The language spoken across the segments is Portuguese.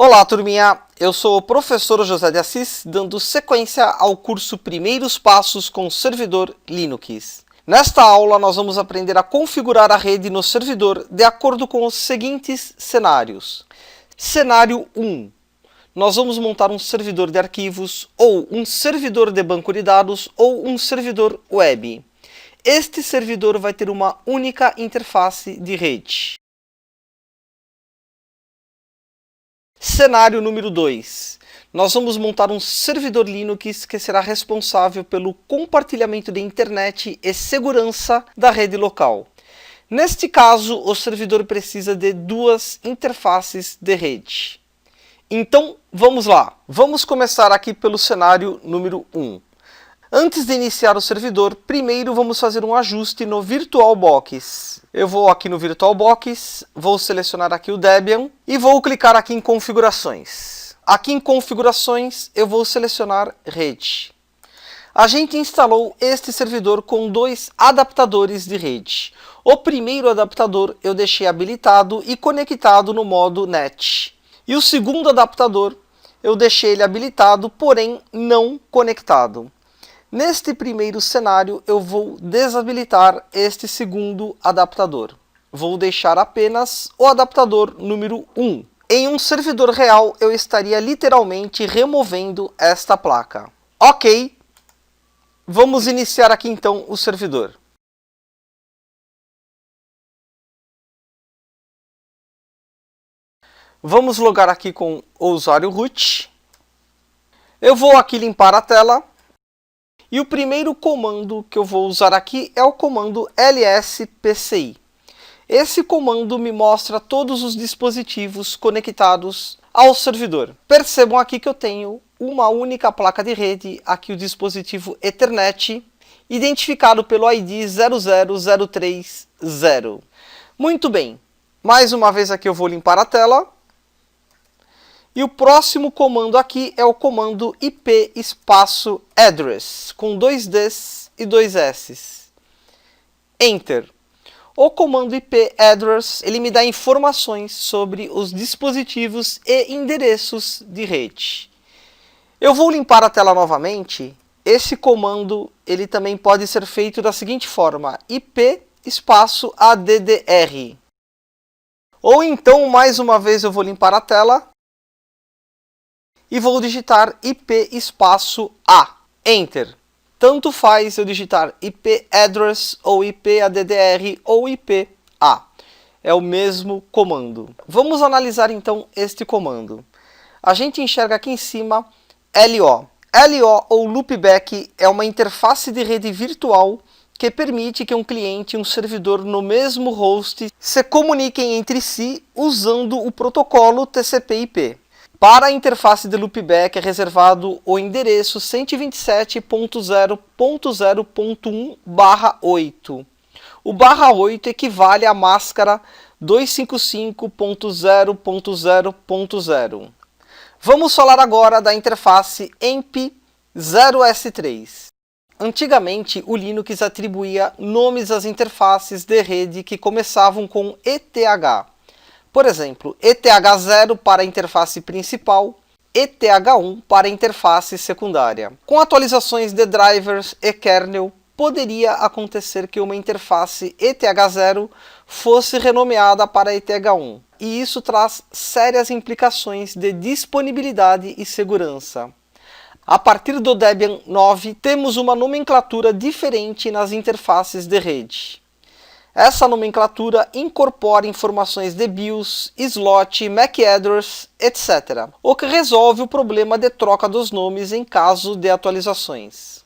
Olá, turminha! Eu sou o professor José de Assis, dando sequência ao curso Primeiros Passos com Servidor Linux. Nesta aula, nós vamos aprender a configurar a rede no servidor de acordo com os seguintes cenários. Cenário 1. Nós vamos montar um servidor de arquivos, ou um servidor de banco de dados, ou um servidor web. Este servidor vai ter uma única interface de rede. Cenário número 2. Nós vamos montar um servidor Linux que será responsável pelo compartilhamento de internet e segurança da rede local. Neste caso, o servidor precisa de duas interfaces de rede. Então, vamos lá. Vamos começar aqui pelo cenário número 1. Antes de iniciar o servidor, primeiro vamos fazer um ajuste no VirtualBox. Eu vou aqui no VirtualBox, vou selecionar aqui o Debian e vou clicar aqui em Configurações. Aqui em Configurações eu vou selecionar Rede. A gente instalou este servidor com dois adaptadores de rede. O primeiro adaptador eu deixei habilitado e conectado no modo NET. E o segundo adaptador eu deixei ele habilitado, porém não conectado. Neste primeiro cenário, eu vou desabilitar este segundo adaptador. Vou deixar apenas o adaptador número 1. Em um servidor real, eu estaria literalmente removendo esta placa. Ok, vamos iniciar aqui então o servidor. Vamos logar aqui com o usuário root. Eu vou aqui limpar a tela. E o primeiro comando que eu vou usar aqui é o comando lspci. Esse comando me mostra todos os dispositivos conectados ao servidor. Percebam aqui que eu tenho uma única placa de rede, aqui o dispositivo Ethernet, identificado pelo ID 00030. Muito bem, mais uma vez aqui eu vou limpar a tela. E o próximo comando aqui é o comando IP espaço address, com 2 Ds e 2 Ss. Enter. O comando IP address, ele me dá informações sobre os dispositivos e endereços de rede. Eu vou limpar a tela novamente. Esse comando, ele também pode ser feito da seguinte forma: IP espaço ADDR. Ou então, mais uma vez, eu vou limpar a tela. E vou digitar IP espaço A. Enter. Tanto faz eu digitar IP address ou IP ADDR ou IP A. É o mesmo comando. Vamos analisar então este comando. A gente enxerga aqui em cima LO. LO ou Loopback é uma interface de rede virtual que permite que um cliente e um servidor no mesmo host se comuniquem entre si usando o protocolo TCP/IP. Para a interface de loopback é reservado o endereço 127.0.0.1/8. O /8 equivale à máscara 255.0.0.0. Vamos falar agora da interface EMP0S3. Antigamente, o Linux atribuía nomes às interfaces de rede que começavam com ETH. Por exemplo, ETH0 para a interface principal, ETH1 para a interface secundária. Com atualizações de drivers e kernel, poderia acontecer que uma interface ETH0 fosse renomeada para ETH1. E isso traz sérias implicações de disponibilidade e segurança. A partir do Debian 9, temos uma nomenclatura diferente nas interfaces de rede. Essa nomenclatura incorpora informações de BIOS, slot, MAC address, etc., o que resolve o problema de troca dos nomes em caso de atualizações.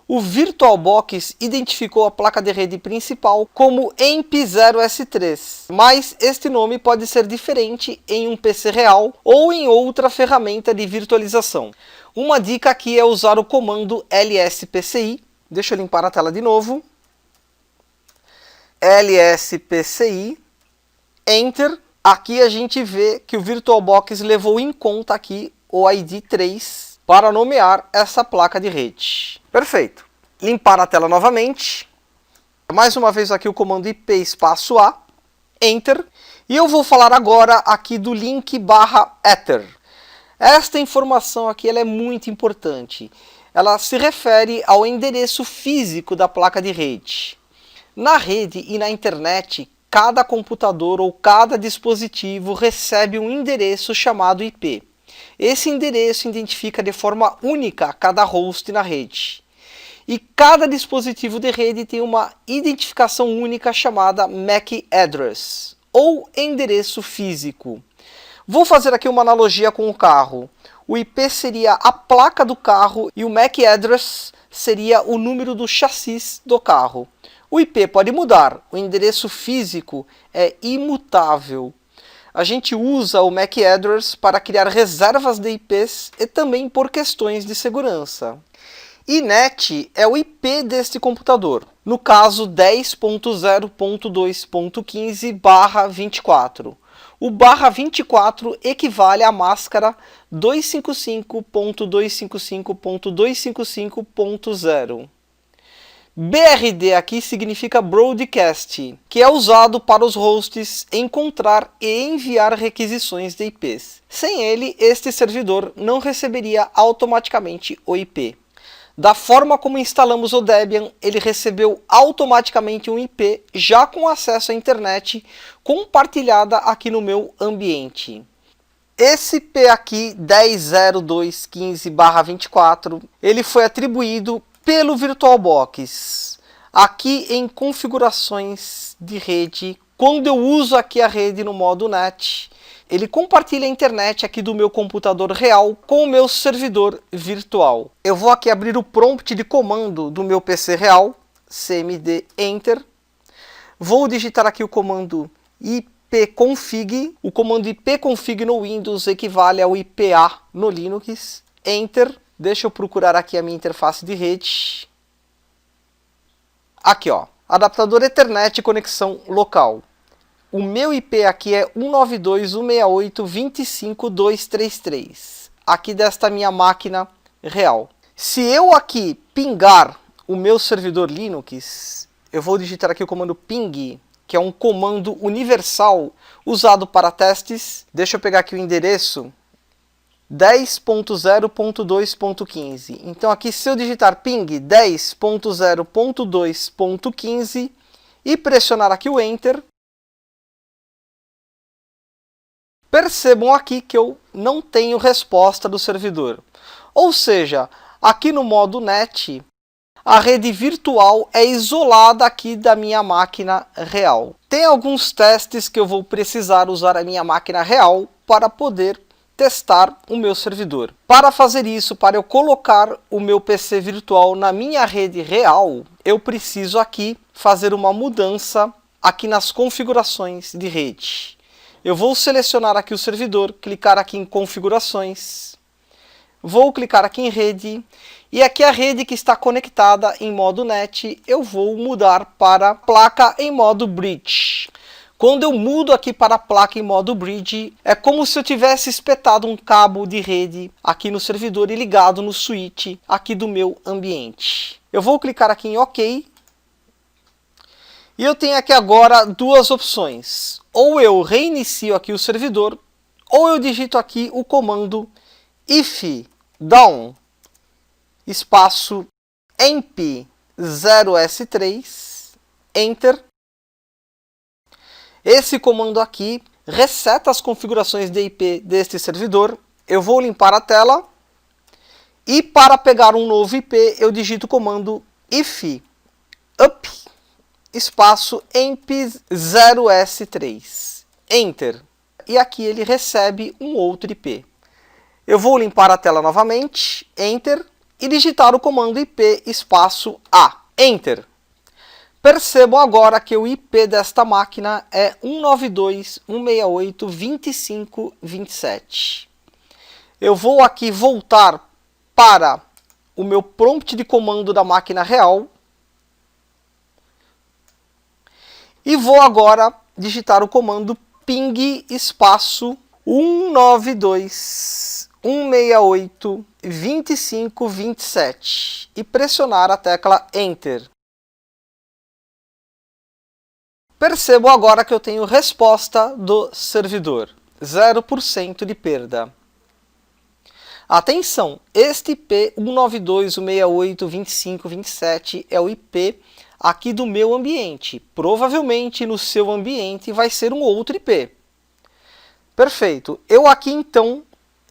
O VirtualBox identificou a placa de rede principal como EMP0S3, mas este nome pode ser diferente em um PC real ou em outra ferramenta de virtualização. Uma dica aqui é usar o comando lspci. Deixa eu limpar a tela de novo. lspci, Enter. Aqui a gente vê que o VirtualBox levou em conta aqui o ID 3 para nomear essa placa de rede. Perfeito. Limpar a tela novamente. Mais uma vez aqui o comando IP espaço A, Enter. E eu vou falar agora aqui do link /ether. Esta informação aqui ela é muito importante. Ela se refere ao endereço físico da placa de rede. Na rede e na internet, cada computador ou cada dispositivo recebe um endereço chamado IP. Esse endereço identifica de forma única cada host na rede. E cada dispositivo de rede tem uma identificação única chamada MAC address, ou endereço físico. Vou fazer aqui uma analogia com o carro. O IP seria a placa do carro e o MAC address seria o número do chassi do carro. O IP pode mudar, o endereço físico é imutável. A gente usa o MAC address para criar reservas de IPs e também por questões de segurança. INET é o IP deste computador, no caso 10.0.2.15/24. O /24 equivale à máscara 255.255.255.0. BRD aqui significa Broadcast, que é usado para os hosts encontrar e enviar requisições de IPs. Sem ele, este servidor não receberia automaticamente o IP. Da forma como instalamos o Debian, ele recebeu automaticamente um IP já com acesso à internet compartilhada aqui no meu ambiente. Esse IP aqui, 10.0.2.15/24, ele foi atribuído pelo VirtualBox. Aqui em configurações de rede, quando eu uso aqui a rede no modo NAT, ele compartilha a internet aqui do meu computador real com o meu servidor virtual. Eu vou aqui abrir o prompt de comando do meu PC real, cmd enter. Vou digitar aqui o comando ipconfig. O comando ipconfig no Windows equivale ao IPA no Linux. Enter. Deixa eu procurar aqui a minha interface de rede. Aqui, ó, adaptador Ethernet conexão local. O meu IP aqui é 192.168.25.233, aqui desta minha máquina real. Se eu aqui pingar o meu servidor Linux, eu vou digitar aqui o comando ping, que é um comando universal usado para testes. Deixa eu pegar aqui o endereço 10.0.2.15. Então aqui, se eu digitar ping 10.0.2.15 e pressionar aqui o Enter, percebam aqui que eu não tenho resposta do servidor. Ou seja, aqui no modo NET, a rede virtual é isolada aqui da minha máquina real. Tem alguns testes que eu vou precisar usar a minha máquina real para poder testar o meu servidor. Para fazer isso, para eu colocar o meu PC virtual na minha rede real, eu preciso aqui fazer uma mudança aqui nas configurações de rede. Eu vou selecionar aqui o servidor, clicar aqui em configurações, vou clicar aqui em rede, e aqui a rede que está conectada em modo NET, eu vou mudar para placa em modo Bridge. Quando eu mudo aqui para a placa em modo Bridge, é como se eu tivesse espetado um cabo de rede aqui no servidor e ligado no switch aqui do meu ambiente. Eu vou clicar aqui em OK. E eu tenho aqui agora duas opções. Ou eu reinicio aqui o servidor, ou eu digito aqui o comando if down espaço emp 0s3 enter. Esse comando aqui reseta as configurações de IP deste servidor. Eu vou limpar a tela e para pegar um novo IP eu digito o comando if up espaço emp 0s3 enter. E aqui ele recebe um outro IP. Eu vou limpar a tela novamente, enter, e digitar o comando IP espaço A, enter. Percebam agora que o IP desta máquina é 192.168.25.27. Eu vou aqui voltar para o meu prompt de comando da máquina real e vou agora digitar o comando ping espaço 192.168.25.27 e pressionar a tecla Enter. Percebo agora que eu tenho resposta do servidor, 0% de perda. Atenção, este IP 192.168.25.27 é o IP aqui do meu ambiente. Provavelmente no seu ambiente vai ser um outro IP. Perfeito. Eu aqui então,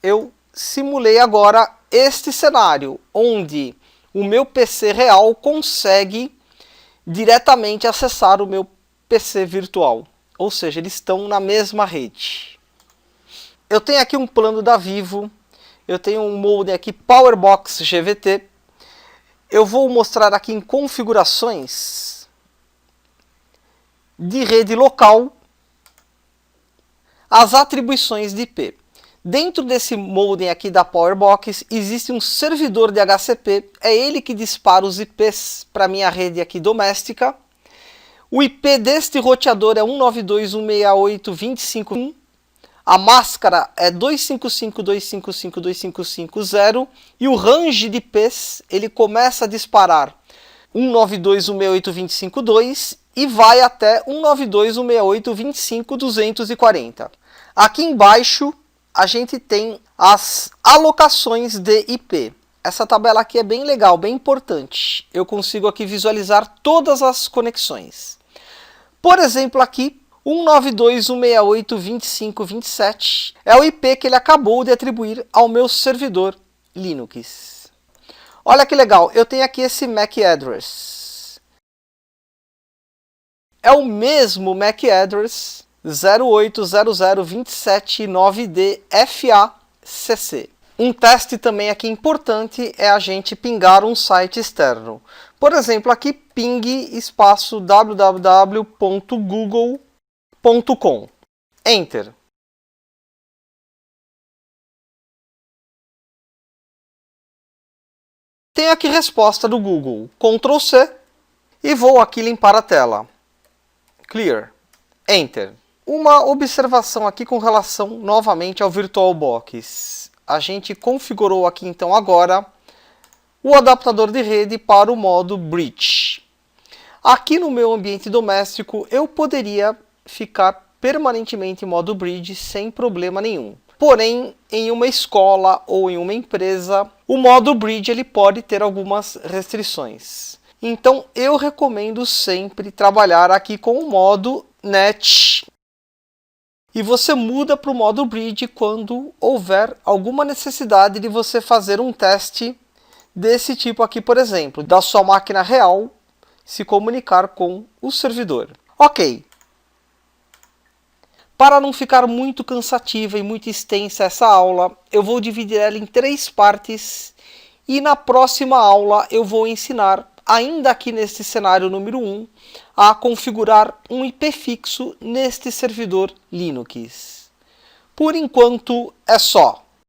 eu simulei agora este cenário, onde o meu PC real consegue diretamente acessar o meu PC virtual. Ou seja, eles estão na mesma rede. Eu tenho aqui um plano da Vivo, eu tenho um modem aqui PowerBox GVT. Eu vou mostrar aqui em configurações de rede local as atribuições de IP. Dentro desse modem aqui da PowerBox existe um servidor de HCP, é ele que dispara os IPs para minha rede aqui doméstica. O IP deste roteador é 192.168.25.1. A máscara é 255.255.255.0 e o range de IPs ele começa a disparar 192.168.25.2 e vai até 192.168.25.240. Aqui embaixo a gente tem as alocações de IP. Essa tabela aqui é bem legal, bem importante. Eu consigo aqui visualizar todas as conexões. Por exemplo, aqui 192.168.25.27 é o IP que ele acabou de atribuir ao meu servidor Linux. Olha que legal, eu tenho aqui esse MAC address. É o mesmo MAC address 0800279D FACC. Um teste também aqui importante é a gente pingar um site externo. Por exemplo, aqui ping espaço www.google.com. Enter. Tenho aqui resposta do Google. Ctrl C e vou aqui limpar a tela. Clear. Enter. Uma observação aqui com relação novamente ao VirtualBox. A gente configurou aqui então agora o adaptador de rede para o modo Bridge. Aqui no meu ambiente doméstico eu poderia ficar permanentemente em modo Bridge sem problema nenhum. Porém, em uma escola ou em uma empresa, o modo Bridge ele pode ter algumas restrições. Então eu recomendo sempre trabalhar aqui com o modo NET. E você muda para o modo Bridge quando houver alguma necessidade de você fazer um teste desse tipo aqui, por exemplo, da sua máquina real se comunicar com o servidor. Ok. Para não ficar muito cansativa e muito extensa essa aula, eu vou dividir ela em 3 partes e na próxima aula eu vou ensinar, ainda aqui neste cenário número 1, a configurar um IP fixo neste servidor Linux. Por enquanto é só.